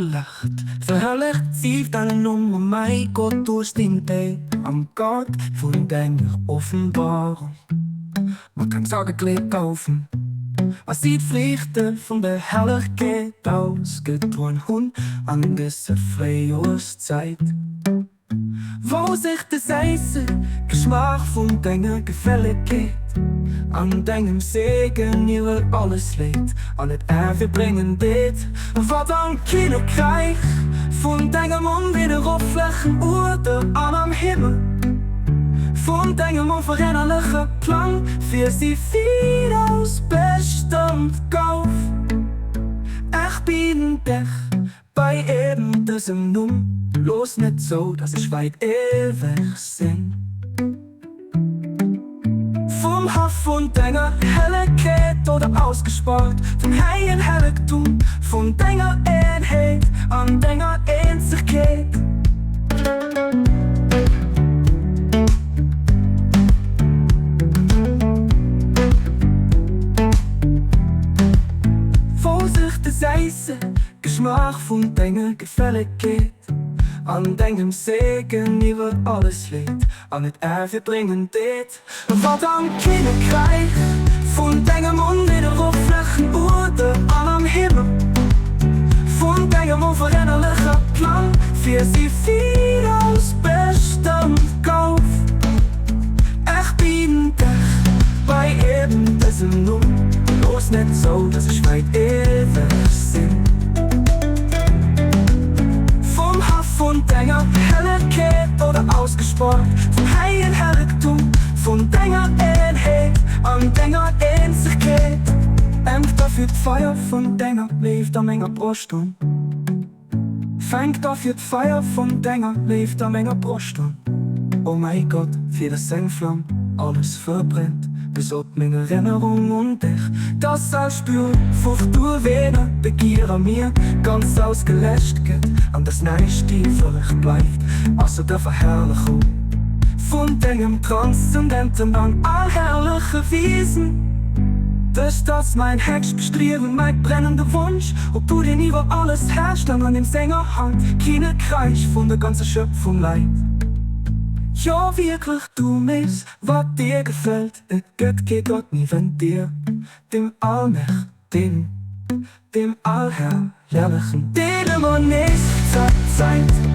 verlicht. Verherrlicht sie deinen Nummer, mein Gott, durch den Tag am Gott von deiner Offenbarung. Man kann sagen, Glück kaufen. Was sieht Pflichten von der Herrlichkeit aus, getrun Hund an dieser Frühjahrszeit. Wo sich das Eisen Geschmack von deiner Gefälligkeit an deinem Segen über alles liegt, an het Erwe bringen dit. Wat dan Kinderkreich von deinem unwiderruflichen Urde an am Himmel, von deinem unveränderlichen Plan für sie viel aus Bestand kauf. Ich bin dich bei eben diesem Numm. Bloß nicht so, dass ich weit ewig sind. Vom Haff und deiner Helligkeit oder ausgespart, vom heiligen Heiligtum, von deiner Einheit an deiner Einzigkeit. Vorsicht des Eisen, Geschmack von deiner Gefälligkeit, an deinem Segen über alles liegt, an het Erwe bringen dit. Wat am Kinderkreich von deinem unwiderruflichen Urde an am Himmel, von deinem unveränderlichen Plan für sie viel aus Bestand kauf. Ich bin dich bei eben diesem Numm, bloß nicht so, dass ich weit ewig sind. Von deiner Helligkeit oder ausgespart, vom heiligen Heiligtum, von deiner Einheit an deiner Einzigkeit. Fängt dafür die Feuer von deiner leeft an meiner Brust an. Fängt dafür die Feuer von deiner leeft an meiner Brust an. Oh mein Gott, für das Sengflamm alles verbrennt, bis ob meine Erinnerung und dich das als spürt. Furcht durch Vene, Begier an mir, ganz ausgelöscht geht, an das Nächste vielleicht bleibt, also der Verherrlichung von deinem transzendenten an allherrliche Wesen. Das ist mein Hex bestrieben, mein brennender Wunsch, ob du den über alles herrschst, dann an dem Sänger Hand, keine Kreis von der ganzen Schöpfung leid. Ja, wirklich, du misst, was dir gefällt. Es geht kein Gott nie von dir, dem Allmächtigen, dem Allherrlichen, dem immer nicht Zeit.